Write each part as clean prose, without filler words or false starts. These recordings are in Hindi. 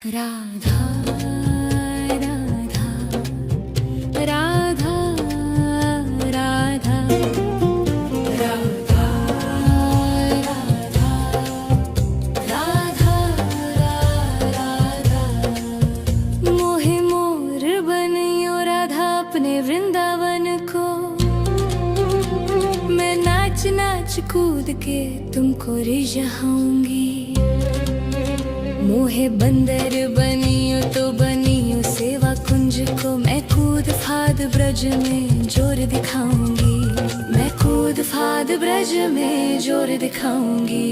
राधा राधा राधा राधा राधा राधा राधा मोहे मोर बनियो राधा अपने वृंदावन को। मैं नाच नाच कूद के तुमको रिझाऊंगी। मोहे बंदर बनियो तो बनियो सेवा कुंज को। मैं कूद फाद ब्रज में जोर दिखाऊंगी। मैं कूद फाद ब्रज में जोर दिखाऊंगी।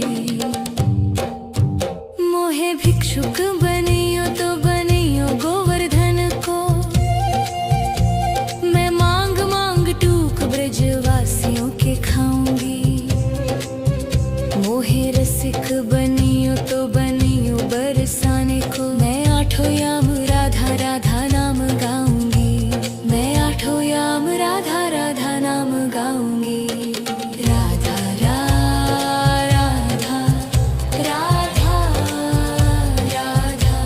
मोहे भिक्षुक बनियो तो बनियो गोवर्धन को। मैं मांग मांग टूक ब्रजवासियों के खाऊंगी। मोहे रसिक बनियो तो बनियो बरसाने को। मैं आठों याम राधा राधा नाम गाऊंगी। मैं आठों याम राधा राधा नाम गाऊंगी। राधा राधा राधा राधा राधा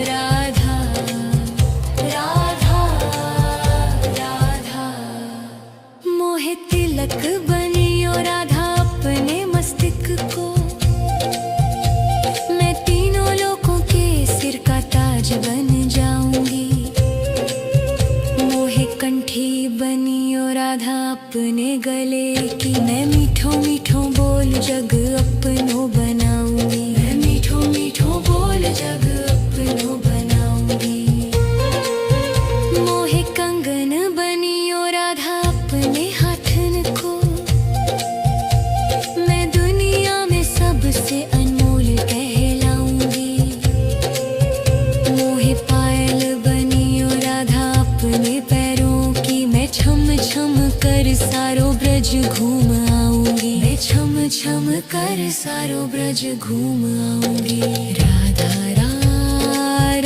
राधा राधा राधा। मोहे तिलक बनियो राधा अपने मस्तिष्क को। मैं तीनों लोगों के सिर का ताज बन जाऊंगी। मोहे कंठी बनियो राधा अपने गले की। मैं मीठो मीठो बोल जग अपनो बनाऊंगी। मैं मीठो मीठो बोल जग अपनो बनाऊंगी। मोहे कंगन बनियो राधा अपने हाथन को। मैं दुनिया में सबसे अनमोल कहलाऊंगी। मोहे पायल बनियो राधा अपने पैरों की। मैं छम छम कर सारो ब्रज घूम आऊंगी। मैं छम छम कर सारो ब्रज घूम आऊंगी। राधा राधा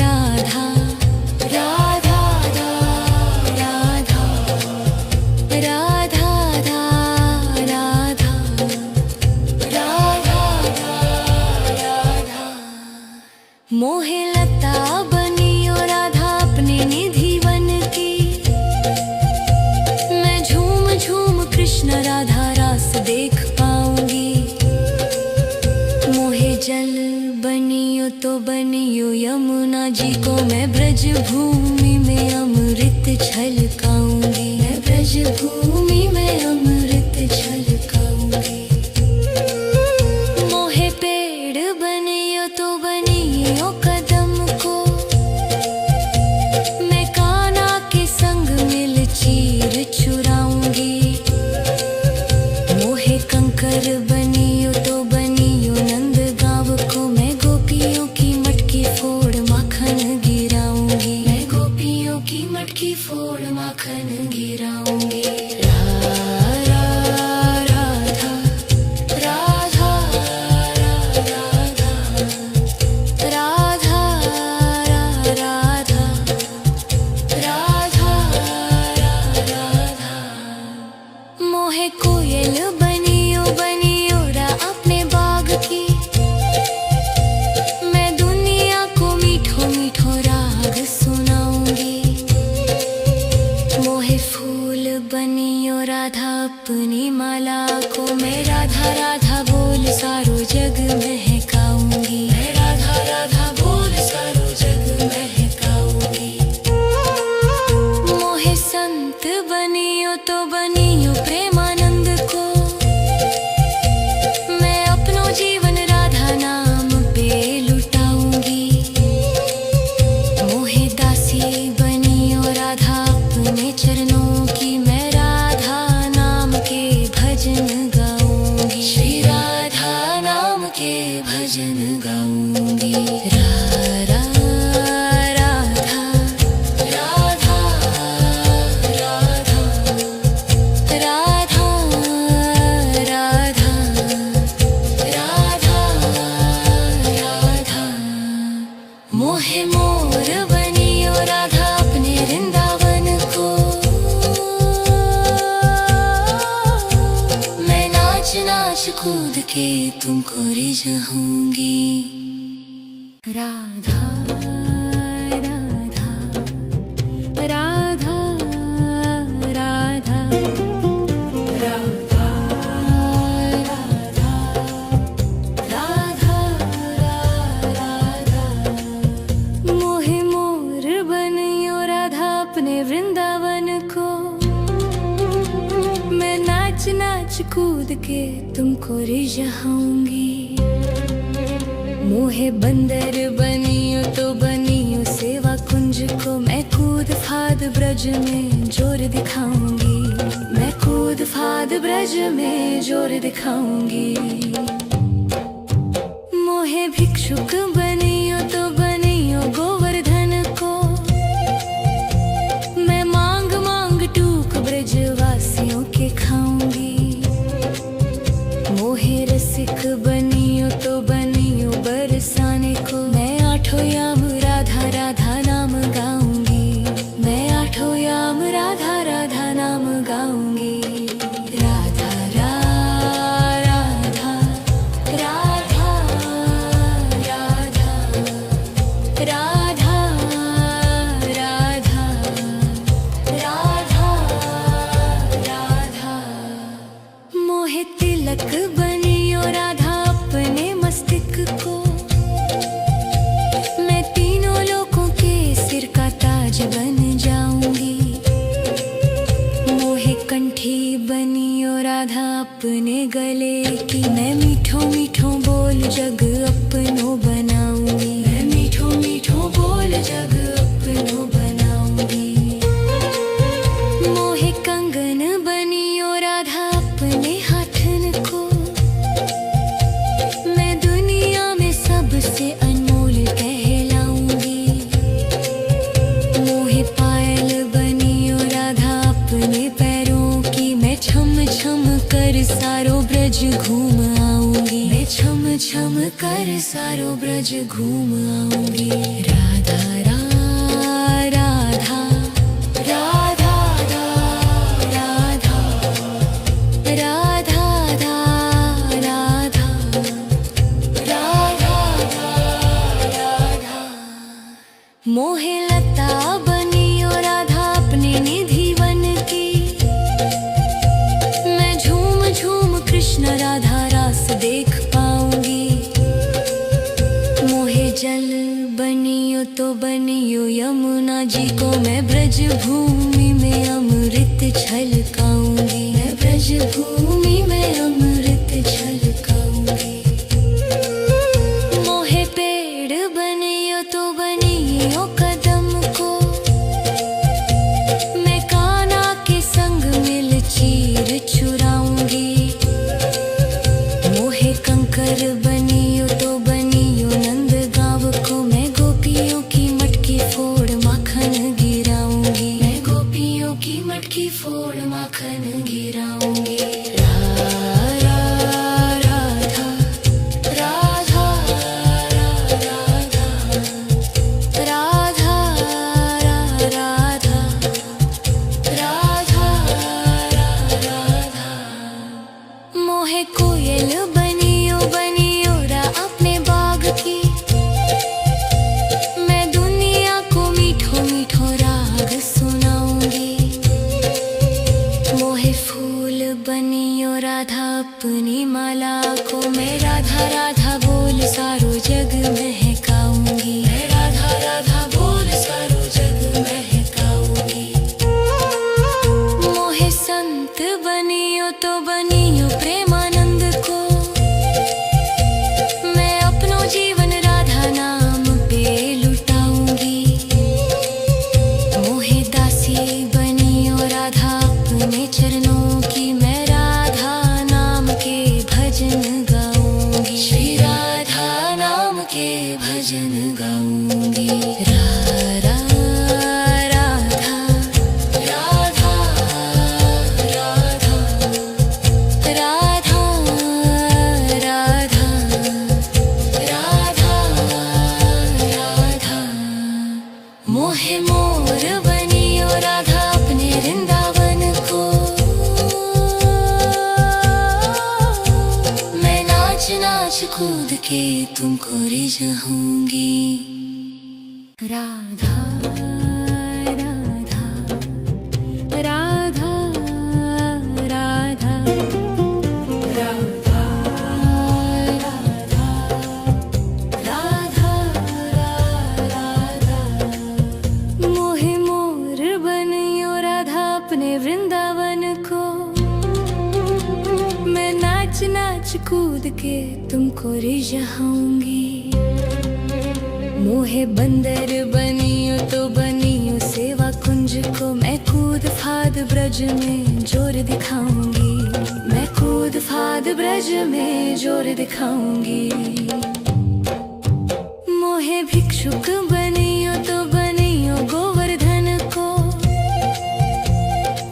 राधा राधा राधा राधा राधा राधा। मोहे लता बनियो राधा अपने निधि वन की। मैं झूम झूम कृष्ण राधा रास देख पाऊंगी। मोहे जल बनियो तो बनियो यमुना जी को। मैं ब्रज भूमि में अमृत छलकाऊंगी। मैं ब्रज भूमि में अमृत छलकाऊंगी। मोहे पेड़ बनियो तो बनियो कदम को। मैं कान्हा के संग मिल चीर चुराऊंगी। मोहे कंकर बनियो तो बनियो नंद गांव को। मैं गोपियों की मटकी फोड़ माखन गिराऊंगी। मैं गोपियों की मटकी फोड़ माखन गिराऊंगी। राधा राधा राधा राधा राधा राधा राधा। मोहे कोयल बनियो बनियो रा अपने बाग की। मैं दुनिया को मीठो मीठो राग सुनाऊंगी। मोहे फूल बनियो राधा अपनी माला को। मैं राधा राधा बोल सारो जग महकाऊंगी। मैं राधा राधा बोल सारो जग महकाऊंगी। मोहे संत बनियो तो बनियो प्रेमानंद को। मैं अपनो जीवन राधा नाम पे लुटाऊंगी। मोहे दासी बनियो राधा अपने चरणों की। मैं राधा नाम के भजन गाऊंगी। श्री राधा नाम के भजन गाऊंगी। राधा राधा राधा राधा राधा राधा राधा। मोहे मोर बनियो राधा अपने वृंदावन को। मैं नाच नाच कूद के तुमको रिझाऊंगी। राधा राधा राधा राधा राधा राधा राधा मोहे मोर बनियो राधा अपने वृंदावन को। मैं नाच नाच कूद के तुमको रिझाऊंगी। मोहे बंदर बनियो तो बनियो सेवा कुंज को। मैं कूद फाद ब्रज में जोर दिखाऊंगी। मैं कूद फाद ब्रज में जोर दिखाऊंगी। मोहे भिक्षुक बनियो तो बनियो गोवर्धन को। मैं मांग मांग टूक ब्रजवासियों के खाऊंगी। मोहे रसिक बनियो तो बनियो बरसाने को। मैं आठों याम राधा राधा नाम गाऊंगी। मैं आठों याम राधा राधा नाम गाऊंगी। राधा राधा राधा राधा राधा राधा राधा राधा मोहे तिलक बनियो राधा अपने मस्तिष्क को। मैं तीनों लोगों के सिर का ताज बन जाऊंगी। मोहे कंठी बनियो राधा अपने गले की। मैं मीठो मीठो बोल जग अपनो बनाऊंगी। मैं मीठो मीठो बोल जग अपनो बनाऊंगी। मोहे कंगन बनियो राधा अपने हाथन को। मैं दुनिया में सबसे अनमोल कहलाऊंगी। मोहे पायल बनियो राधा अपने पैरों की। मैं छम छम कर सारो ब्रज घूम आऊंगी। मैं छम छम कर सारो ब्रज घूम आऊंगी। राधा राधा राधा राधा राधा राधा राधा राधा मोहे लता बनियो राधा अपने निधि वन की। मैं झूम झूम कृष्ण राधा रास देख पाऊंगी। मोहे जल बनियो तो बनियो यमुना जी को। मैं ब्रज भूमि में अमृत छलकाऊंगी। मैं ब्रज भूमि में अमृत छलकाऊंगी। मोहे पेड़ बनियो तो बनियो कदम को। मैं कान्हा के संग मिल चीर चुराऊंगी। मोहे कंकर बनियो तो बनियो नंद गांव को। मैं गोपियों की मटकी फोड़ माखन गिराऊंगी। मैं गोपियों की मटकी फोड़ माखन गिराऊंगी। राधा राधा राधा राधा राधा राधा राधा मोहे कोयल बनियो बनियो रा अपने बाग की। मैं दुनिया को मीठो मीठो राग सुनाऊंगी। मोहे फूल बनियो राधा अपनी माला को। मैं राधा राधा बोल सारो जग महकाऊंगी। मैं राधा राधा बोल सारो जग महकाऊंगी। मोहे संत बनियो तो बनियो प्रेमानंद को। मैं अपनो जीवन राधा नाम पे लुटाऊंगी। मोहे दासी बनियो राधा अपने चरणों की। मैं राधा नाम के भजन गाऊंगी। श्री राधा नाम के भजन गाऊंगी। राधा राधा राधा राधा राधा राधा राधा राधा मोहे मोर बनियो राधा अपने वृंदावन को। मैं के तुमको रिझाऊंगी। राधा राधा राधा राधा राधा राधा राधा मोहे मोर बनियो राधा अपने वृंदावन को। मैं नाच नाच कूद के तुमको रिझाऊंगी। मोहे बंदर बनियो तो बनियो सेवा कुंज को। मैं कूद फाद ब्रज में जोर दिखाऊंगी। मैं कूद फाद ब्रज में जोर दिखाऊंगी। मोहे भिक्षुक बनियो तो बनियो गोवर्धन को।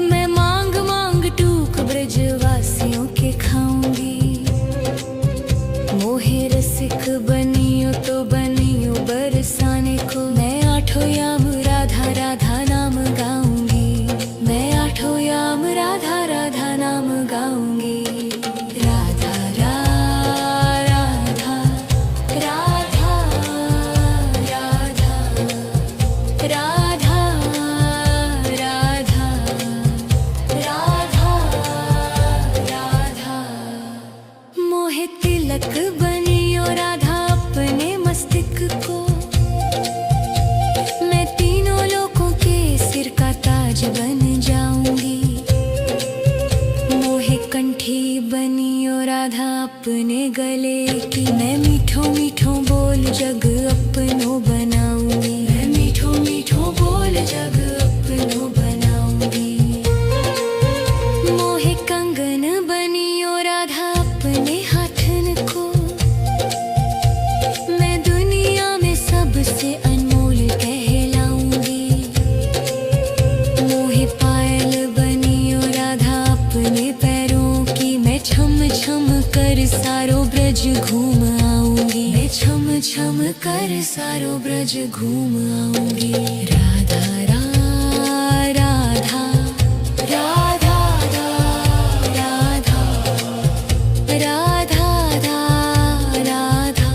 मैं मांग मांग टूक ब्रजवासियों के खाऊंगी। मोहे रसिक बनियो तो बनियो बरसाने को। मैं आठों याम राधा राधा नाम गाऊंगी। मैं आठों याम राधा राधा नाम गाऊंगी। राधा राधा राधा राधा राधा राधा राधा राधा मोहे तिलक बनियो राधा अपने मस्तिष्क को। मैं तीनों लोगों के सिर का ताज बन जाऊंगी। मोहे कंठी बनियो राधा अपने गले की। मैं मीठो मीठो बोल जग अपनो बनाऊंगी। मैं मीठो मीठो बोल जग अपनो बनाऊंगी। मोहे कंगन बनियो राधा अपने हाथन को। मैं दुनिया में सबसे अनमोल कहलाऊंगी। मोहे पायल बनियो राधा अपने पैरों की। मैं छम छम कर सारो ब्रज घूम आऊंगी। मैं छम छम कर सारो ब्रज घूम आऊंगी। राधा राधा राधा राधा राधा राधा राधा राधा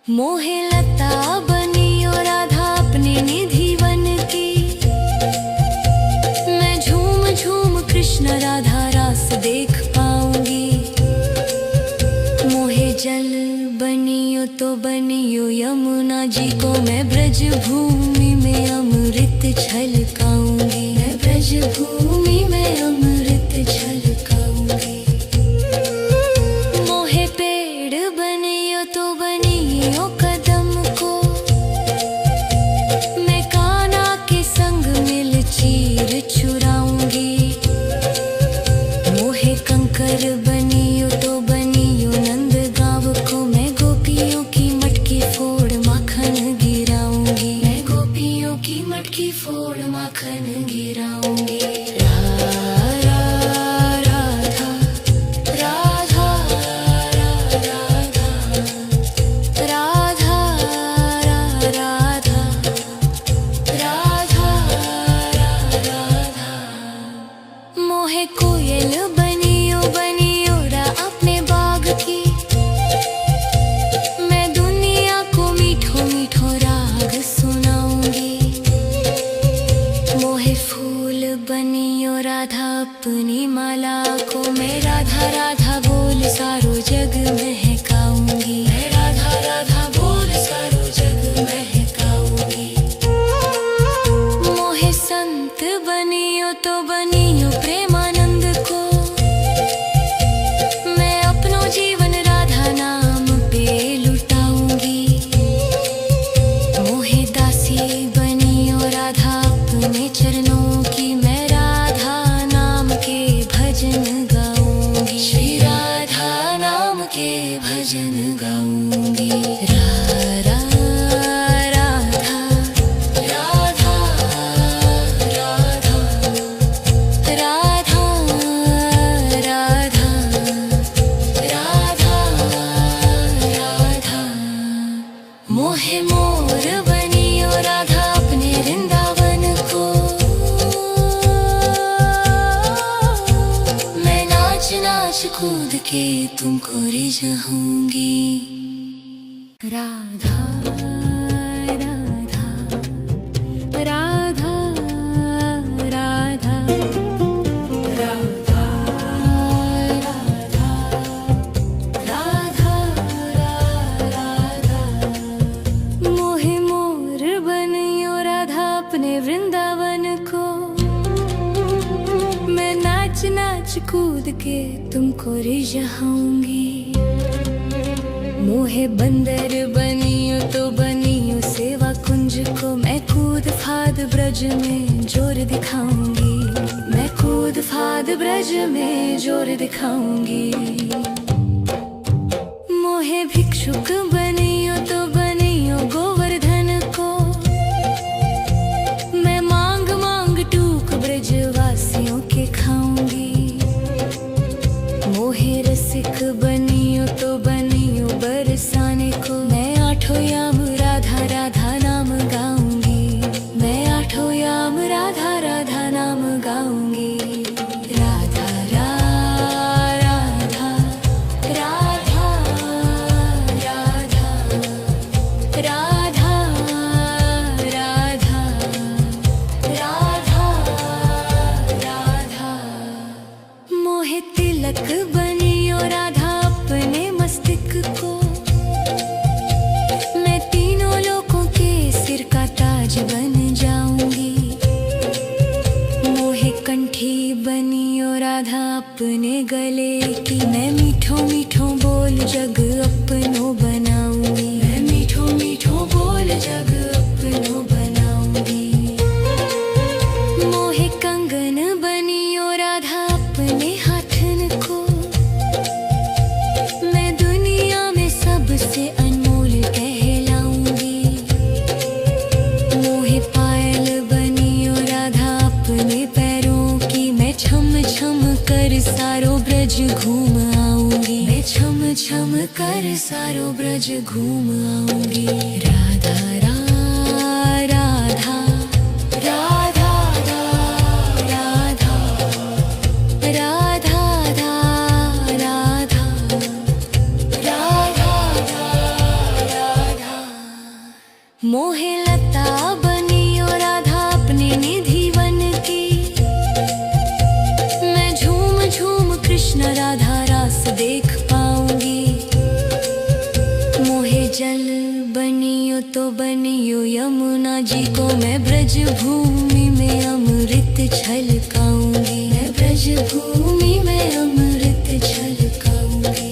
मोहे लता बनियो राधा अपने निधि वन की। मैं झूम झूम कृष्ण राधा रास देख पाऊंगी। मोहे जल बनियो तो बनियो यमुना जी को। मैं ब्रज भूमि में अमृत छलकाऊंगी। मैं ब्रज भूमि में अमृत छलकाऊंगी। मोहे पेड़ बनियो तो बनियो कदम को। मैं कान्हा के संग मिल चीर चुराऊंगी। मोहे कंकर बनियो तो बनियो नंद गाँव को। मैं गोपियों की मटकी फोड़ माखन गिराऊंगी। मैं गोपियों की मटकी फोड़ माखन गिराऊंगी। राधा राधा राधा राधा राधा राधा मोहे कोयल बनियो बनियो कूद के तुमको रिझाऊंगी। राधा राधा राधा राधा राधा राधा राधा मोहे मोर बनियो राधा अपने वृंदावन को। मैं नाच नाच कूद के तुमको रिझाऊंगी। मोहे बंदर बनियो तो बनियो सेवा कुंज को। मैं कूद फाद ब्रज में जोर दिखाऊंगी। मैं कूद फाद ब्रज में जोर दिखाऊंगी। मोहे भिक्षुक बनियो तो बनियो गोवर्धन को। मैं मांग मांग टूक ब्रजवासियों के खाऊंगी। मोहे रसिक बनियो तो बनियो बरसाने को। मैं आठों याम राधा राधा नाम गाऊंगी। मैं आठों याम राधा राधा नाम गाऊंगी। राधा राधा राधा राधा राधा राधा राधा राधा मोहे तिलक बनियो राधा अपने मस्तक को। मैं तीनों लोगों के सिर का ताज बन जाऊंगी। मोहे कंठी बनियो राधा अपने गले की। मैं मीठो मीठो बोल जग अपनो बनाऊंगी। मैं मीठो मीठो बोल जग अपनो बनाऊंगी। मोहे कंगन बनियो राधा अपने हाथन को। मैं दुनिया में सबसे अनमोल कहलाऊंगी। मोहे पायल बनियो राधा अपने पैरों की। मैं छम छम कर सारो ब्रज घूम आऊंगी। मैं छम छम कर सारो ब्रज घूम आऊंगी। राधा राधा राधा राधा राधा राधा राधा राधा मोहे लता बनियो राधा अपने निधि वन की। मैं झूम झूम कृष्ण राधा रास देख पाऊंगी। मोहे जल बनियो तो बनियो यमुना जी को। मैं ब्रज भूमि में अमृत छलकाऊंगी। मैं ब्रज भूमि में अमृत छलकाऊंगी।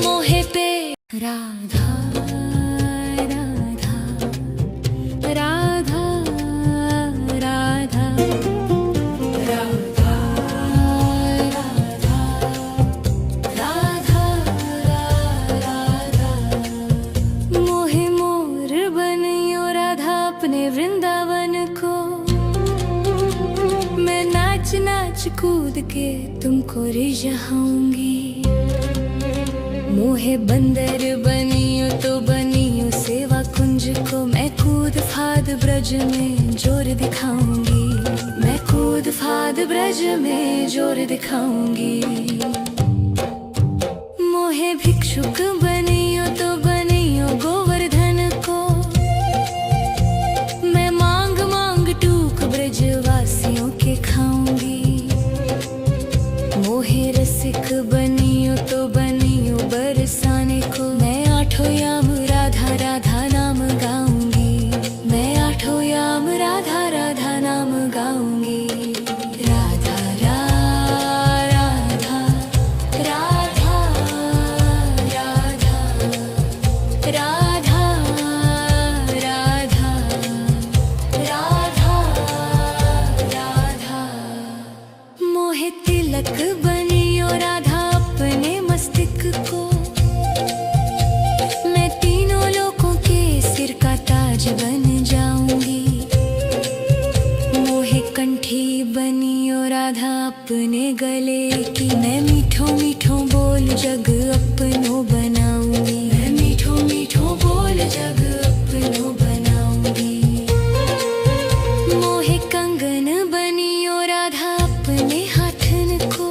मोहे पे राधा राधा राधा राधा राधा राधा राधा मोहे मोर बनियो राधा अपने वृंदावन को। मैं नाच नाच कूद के तुमको रिझाऊंगी। मोहे बंदर बनियो तो बनियो सेवा कुंज को। मैं कूद फाद ब्रज में जोर दिखाऊंगी। मैं कूद फाद ब्रज में जोर दिखाऊंगी। मोहे भिक्षुक बनियो तो बनियो गोवर्धन को। मैं मांग मांग टूक ब्रजवासियों के खाऊंगी। मोहे रसिक बनियो तो बनियो बरसाने को। मैं आठों याम राधा राधा नाम गाऊंगी। मैं आठों याम राधा राधा नाम गाऊंगी। राधा राधा राधा राधा राधा राधा राधा राधा मोहे तिलक बनियो राधा अपने मस्तक को। मैं तीनों लोगों के सिर का ताज बन जाऊंगी। मोहे कंठी बनियो राधा अपने गले की। मैं मीठो मीठो बोल जग अपनो बनाऊंगी। मैं मीठो मीठो बोल जग अपनो बनाऊंगी। मोहे कंगन बनियो राधा अपने हाथन को।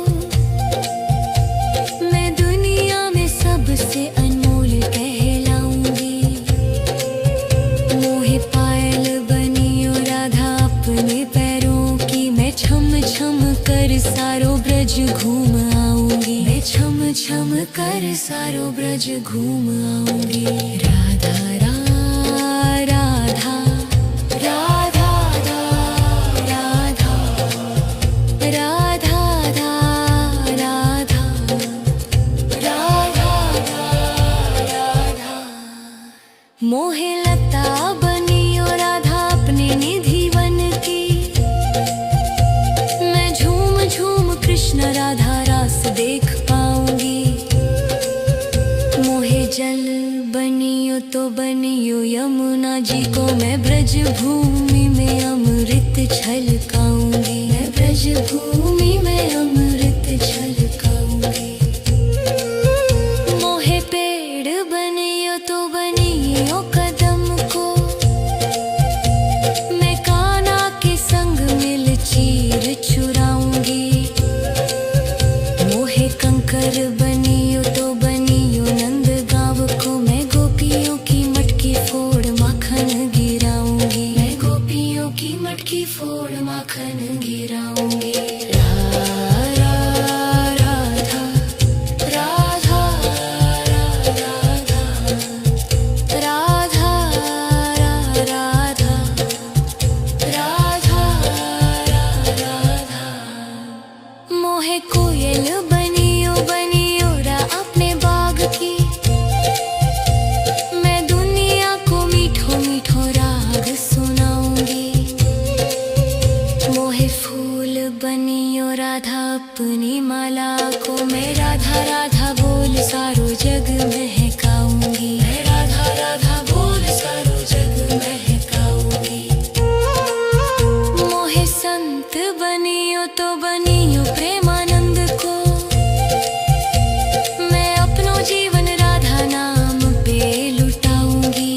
घूम आऊंगी, मैं छम छम कर सारो ब्रज घूम आऊंगी। राधा राधा राधा राधा राधा राधा राधा राधा। मोहे लता बनियो राधा अपने निधि वन की, मैं झूम झूम कृष्ण राधा रास देख पाऊंगी। मोहे जल बनियो तो बनियो यमुना जी को, मैं ब्रज भूमि में अमृत छलकाऊंगी, मैं ब्रज भूमि में अमृत छलकाऊंगी। मोहे पेड़ बनियो तो बनियो कदम को, मैं कान्हा के संग मिल चीर चुराऊंगी। मोहे कंकर बनियो तो बनियो नंद गाँव को, मैं गोपियों की मटकी फोड़ माखन गिराऊंगी, मैं गोपियों की मटकी फोड़ माखन गिराऊंगी। राधा राधा राधा राधा राधा राधा राधा। मोहे कोयल बनियो बनियो रा अपने बाग की, मैं दुनिया को मीठो मीठो राग सुनाऊंगी। मोहे फूल बनियो राधा अपनी माला को, मैं राधा राधा बोल सारो जग महकाऊंगी, मैं राधा राधा बोल सारो जग महकाऊंगी। मोहे संत बनियो तो बनियो प्रेमानंद को, मैं अपनो जीवन राधा नाम पे लुटाऊंगी।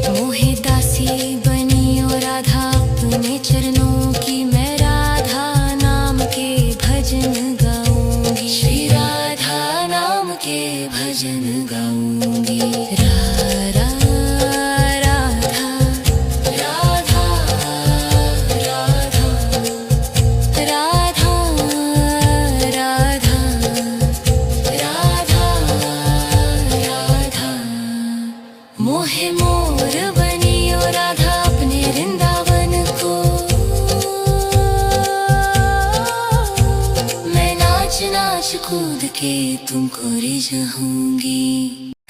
मोहे दासी बनियो राधा अपने चरणों की, मैं राधा नाम के भजन गाऊंगी, श्री राधा नाम के भजन गाऊंगी। राधा राधा राधा राधा राधा राधा राधा। मोहे मोर बनियो राधा अपने वृंदावन को, मैं नाच नाच कूद के तुमको रिझाऊंगी।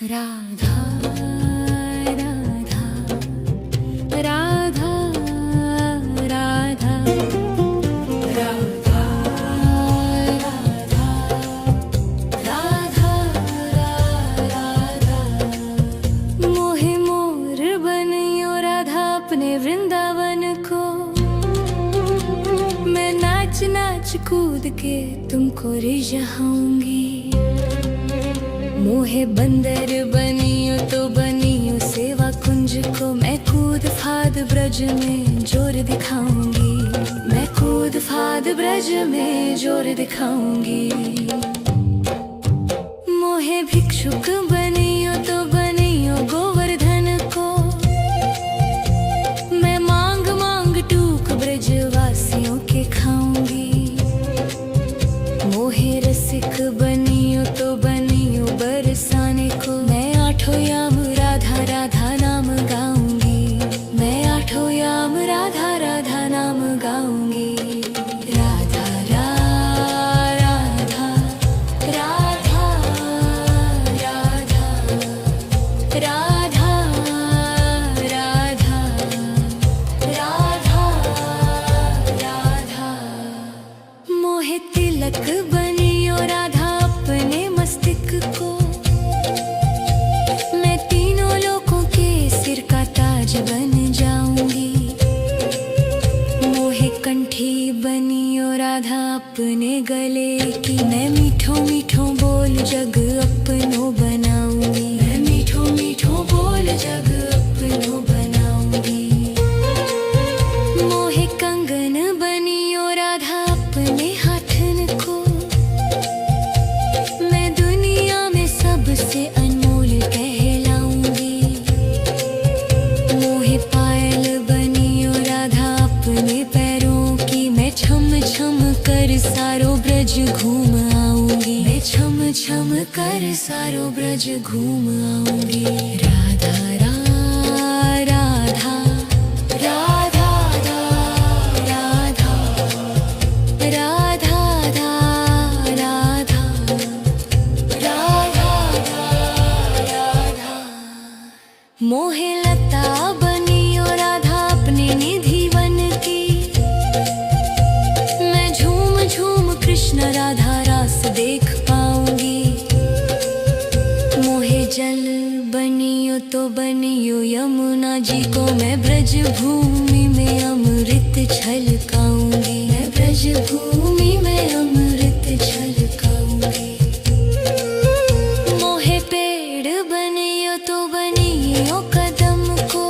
राधा राधा राधा राधा राधा राधा राधा। मोहे मोर बनियो राधा अपने वृंदावन को, मैं नाच नाच कूद के तुमको रिझाऊंगी। मोहे बंदर बनियो तो बनियो सेवा कुंज को, मैं कूद फाद ब्रज में जोर दिखाऊंगी, मैं कूद फाद ब्रज में जोर दिखाऊंगी। मोहे भिक्षुक बनियो तो बनियो गोवर्धन को, मैं मांग मांग टूक ब्रज वासियों के खाऊंगी। मोहे रसिक बनियो तो बनियो बरसाने को, मैं आठों याम राधा राधा नाम गाऊंगी, मैं आठों याम राधा राधा नाम गाऊंगी। राधा राधा राधा राधा राधा राधा राधा राधा। मोहे तिलक बनियो राधा अपने मस्तिष्क को, मैं तीनों लोगों के सिर का ताज बन जाऊंगी। मोहे कंठी बनियो राधा अपने गले की, मैं मीठो मीठो बोल जग अपनो बनाऊंगी, मैं मीठो मीठो बोल जग अपनो बनाऊंगी। मोहे कंगन बनियो राधा अपने हाथन को, मैं दुनिया में सबसे अनमोल कहलाऊंगी। मोहे पायल बनियो राधा अपने पैरों की, मैं छम छम कर सारो ब्रज घूम आऊंगी, मैं छम छम कर सारो ब्रज घूम आऊंगी। राधा राधा राधा राधा राधा राधा राधा राधा। मोहे लता बनियो राधा अपने निधि वन की, मैं झूम झूम कृष्ण राधा रास देख पाऊंगी। मोहे जल बनियो तो बनियो यमुना जी को, मैं ब्रज भूमि में अमृत छलकाऊंगी, मैं ब्रज भूमि में अमृत छलकाऊंगी। मोहे पेड़ बनियो तो बनियो कदम को,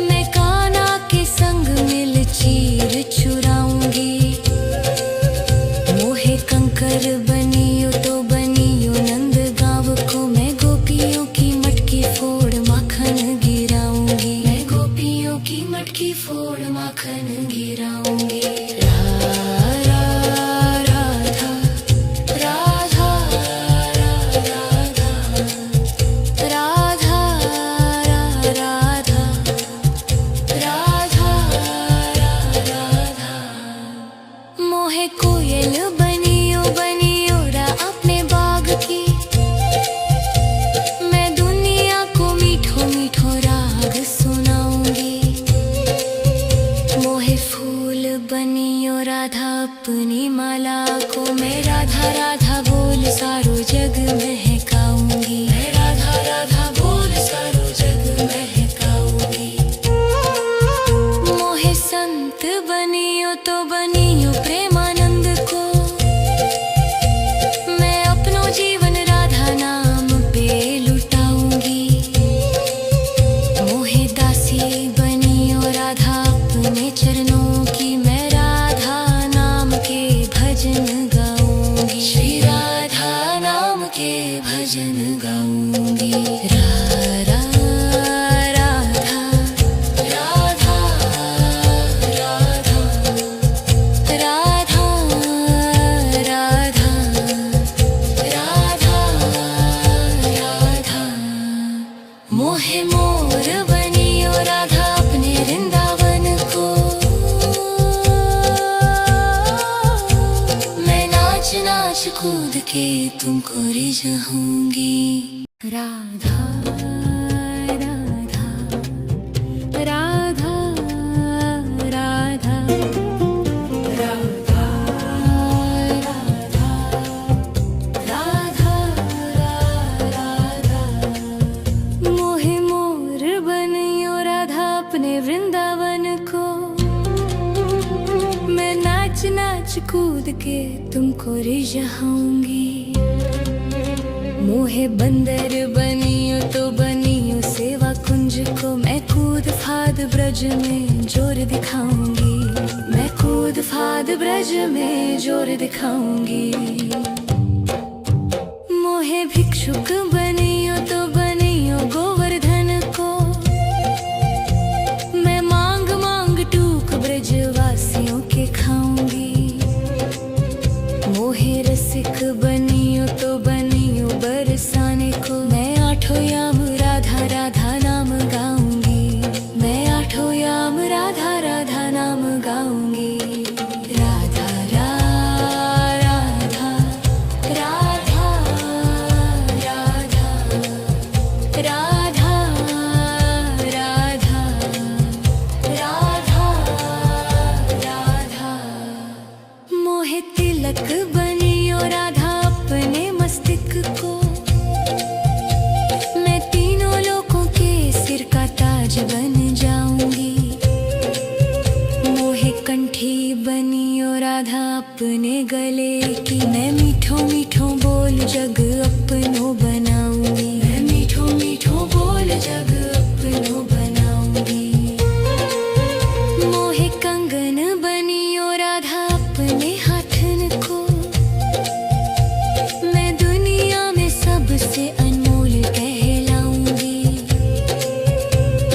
मैं कान्हा के संग मिल चीर चुराऊंगी। मोहे कंकर बनियो तो बनियो नंद गाँव को, मैं गोपियों की मटकी फोड़ माखन गिराऊंगी, मैं गोपियों की मटकी फोड़ माखन गिराऊंगी। राधा राधा राधा राधा राधा राधा। मोहे कोयल बनियो बनियो रा अपने बाग की, मैं दुनिया को मीठो मीठो राग सुनाऊंगी। मोहे फूल बनियो राधा अपनी माला को, मैं राधा राधा बोल सारो जग महकाऊंगी, मैं राधा राधा बोल सारो जग महकाऊंगी। मोहे संत बनियो तो बनियो प्रेमानंद को, मैं अपनो जीवन राधा नाम पे लुटाऊंगी। मोहे दासी बनियो राधा अपने चरणों की, मैं राधा नाम के भजन गाऊंगी, श्री राधा नाम के भजन गाऊंगी। राधा राधा राधा राधा राधा राधा राधा। मोहे मोर बनियो राधा अपने वृंदावन को, मैं नाच नाच कूद के तुमको रिझाऊंगी। राधा राधा राधा राधा राधा राधा राधा। मोहे मोर बनियो राधा अपने वृंदावन को, मैं नाच नाच कूद के तुमको रिझाऊंगी। मोहे बंदर बनियो तो बनियो सेवा कुंज को, मैं कूद फाद ब्रज में जोर दिखाऊंगी, मैं कूद फाद ब्रज में जोर दिखाऊंगी। मोहे भिक्षुक बनियो तो बनियो गोवर्धन को, मैं मांग मांग टूक ब्रजवासियों के खाऊंगी। मोहे रसिक बनियो तो बनियो बरसाने को, मैं आठों याम राधा राधा नाम गाऊंगी, मैं आठों याम राधा राधा नाम गाऊंगी। राधा राधा राधा राधा राधा राधा राधा राधा। मोहे तिलक बनियो राधा अपने मस्तिष्क को, मैं तीनों लोगों के सिर का ताज बन जाऊंगी। मोहे कंठी बनियो राधा अपने गले की, मैं मीठो मीठो बोल जग अपनो बनाऊंगी, मैं मीठो मीठो बोल जग अपनो बनाऊंगी। मोहे कंगन बनियो राधा अपने हाथन को, मैं दुनिया में सबसे अनमोल कहलाऊंगी।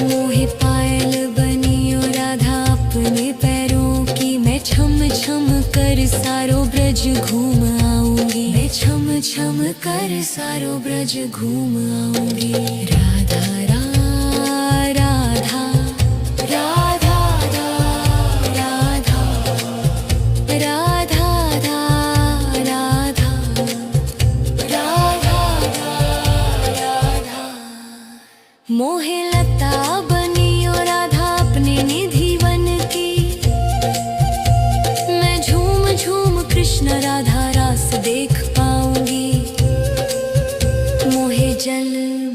मोहे पायल बनियो राधा अपने पैरों की, मैं छम छम कर सारो ब्रज घूम आऊंगी। मैं छम छम कर सारो ब्रज घूम आऊंगी। राधा राधा राधा राधा राधा राधा राधा राधा मोहे लता बनियो राधा अपने निधि बन की। मैं झूम झूम कृष्ण राधा रास देख पाऊंगी। मोहे जल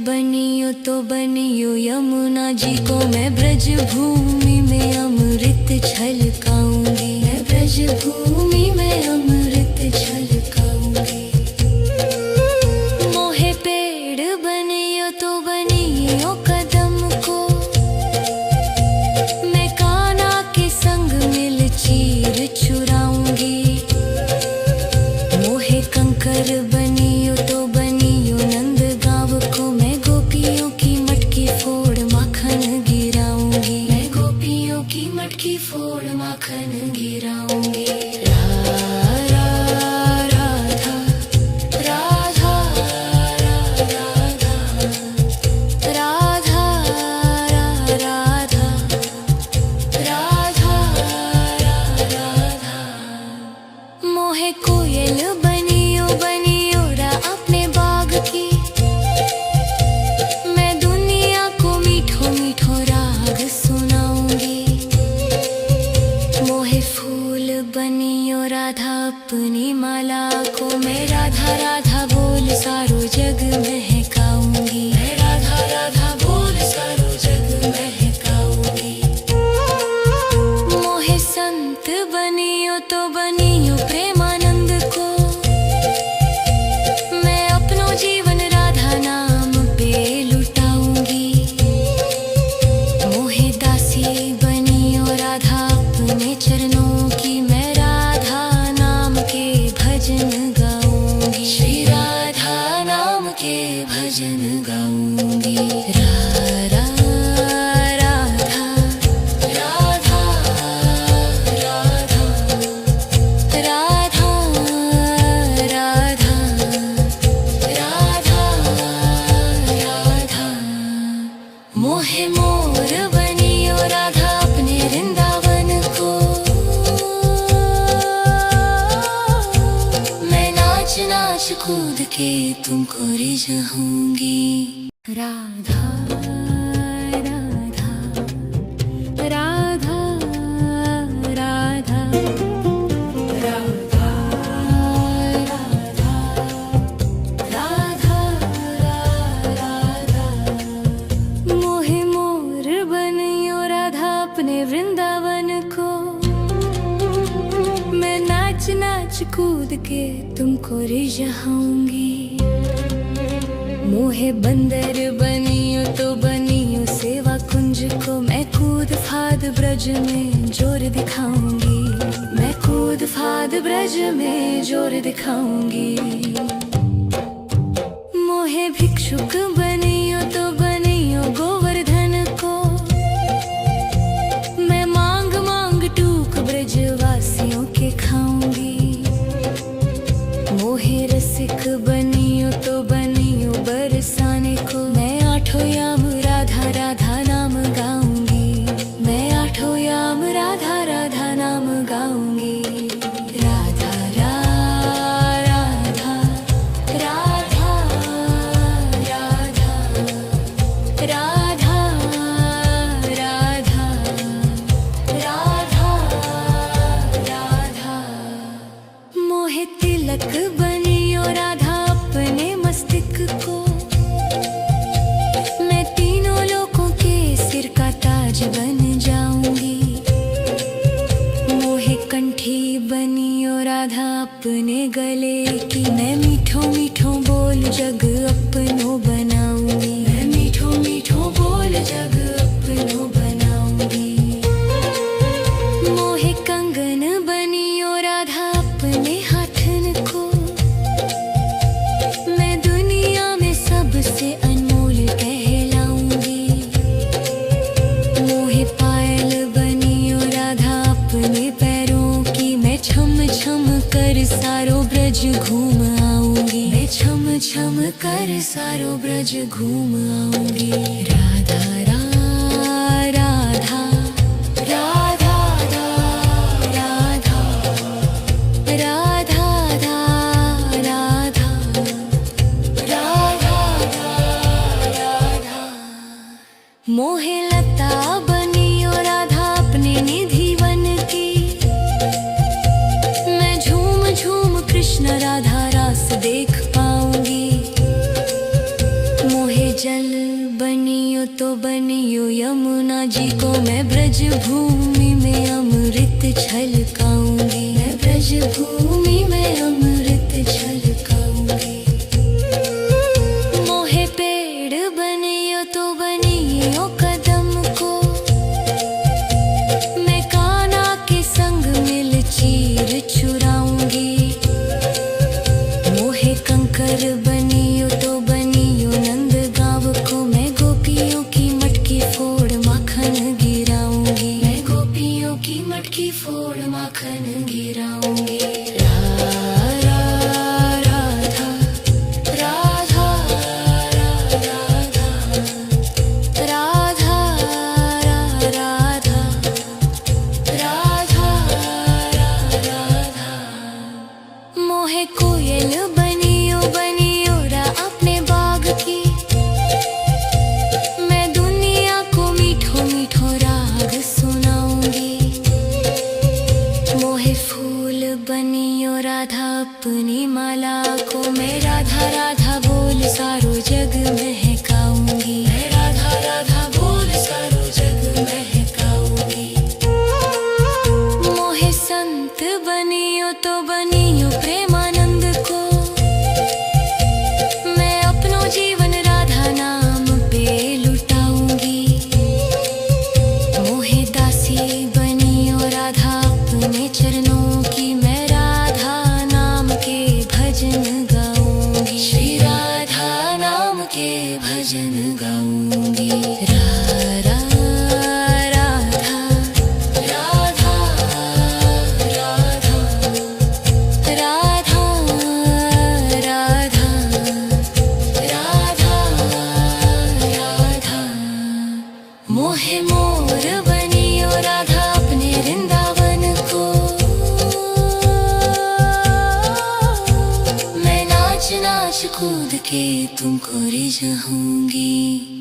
बनियो तो बनियो यमुना जी को मैं ब्रज भूमि में अमृत छलकाऊंगी। मैं ब्रज भूमि में अमृत छलकाऊंगी। मोहे पेड़ बनियो तो बनियो कदम को मैं कान्हा के संग मिल चीर चुराऊंगी। मोहे कंकर बनियो तो बनियो नंद गाँव को मैं गोपियों की मटकी फोड़ माखन गिराऊंगी। मैं गोपियों की मटकी फोड़ माखन गिराऊंगी। राधा राधा राधा राधा राधा राधा मोहे कोयल बनियो बनियो रा अपने बाग की। मैं दुनिया को मीठो मीठो राग सुनाऊंगी। मोहे फूल बनियो राधा अपनी माला को मैं राधा राधा बोल सारो जग महकाऊंगी। मैं राधा राधा बोल सारो जग महकाऊंगी। मोहे संत बनियो तो बनियो प्रेमानंद को मैं अपनो जीवन राधा नाम पे लुटाऊंगी। मोहे दासी बनियो राधा अपने चरणों की मैं राधा नाम के भजन गाऊंगी। श्री राधा नाम के भजन गाऊंगी। राधा राधा राधा राधा राधा राधा राधा मोहे मोर बनियो राधा अपने वृंदावन को मैं नाच नाच कूद के तुमको रिझाऊंगी। राधा राधा राधा राधा राधा राधा राधा मोहे मोर बनियो राधा अपने वृंदावन को मैं नाच नाच कूद के तुमको रिझाऊंगी। मोहे बंदर बनियो तो बनियो सेवा कुंज को मैं कूद फाद ब्रज में जोर दिखाऊंगी। मैं कूद फाद ब्रज में जोर दिखाऊंगी। मोहे भिक्षुक बनियो तो बनियो गोवर्धन को मैं मांग मांग टूक ब्रजवासियों के खाऊंगी। मोहे रसिक बनियो तो बनियो बरसाने को मैं आठों याम राधा राधा नाम गाऊंगी। मैं आठों याम राधा राधा नाम गाऊंगी। राधा राधा राधा राधा राधा राधा राधा राधा मोहे तिलक बनियो राधा अपने मस्तिष्क को मैं तीनों लोगों के सिर का ताज बन जाऊंगी। मोहे कंठी बनियो राधा अपने गले की मैं मीठो मीठो बोल जग अपनो बनाऊंगी। मैं मीठो मीठो बोल जग अपनो बनाऊंगी। मोहे कंगन बनियो राधा अपने हाथन को मैं दुनिया में सबसे अनमोल कहलाऊंगी। मोहे पायल बनियो राधा अपने पैरों की मैं छम छम कर सारो ब्रज घूम आऊंगी। मैं छम छम कर सारो ब्रज घूम आऊंगी। राधा राधा राधा राधा राधा राधा राधा राधा मोहे लता बनियो राधा अपने निधि वन की। मैं झूम झूम कृष्ण राधा रास देख पाऊंगी। मोहे जल बनियो तो बनियो यमुना जी को। मैं ब्रज भूमि में अमृत छलकाऊंगी। मैं ब्रज भूमि में अमृत छलकाऊंगी। मोहे पेड़ बनियो तो बनियो कदम को। मैं कान्हा के संग मिल चीर चुराऊंगी। मोहे कंकर बनियो तो बनियो नंद गाँव को। मैं गोपियों की मटकी फोड़ माखन गिराऊंगी। मैं गोपियों की मटकी फोड़ माखन गिराऊंगी। राधा राधा राधा राधा राधा राधा राधा मोहे कोयल बनियो बनियो रा अपने बाग की। मैं दुनिया को मीठो मीठो राग सुनाऊंगी। मोहे फूल बनियो राधा अपनी माला को। मैं राधा राधा बोल सारो जग महकाऊंगी। मैं राधा राधा बोल सारो जग महकाऊंगी। मोहे संत बनियो तो बनियो प्रेमानंद को। मैं अपनो जीवन राधा नाम पे लुटाऊंगी। मोहे दासी बनियो राधा अपने चरणों की। मैं राधा नाम के भजन गाऊंगी। श्री राधा नाम के भजन गाऊंगी। राधा राधा राधा राधा राधा राधा राधा मोहे मोर बनियो राधा अपने वृंदावन को। मैं नाच नाच कूद के तुमको रिझाऊंगी।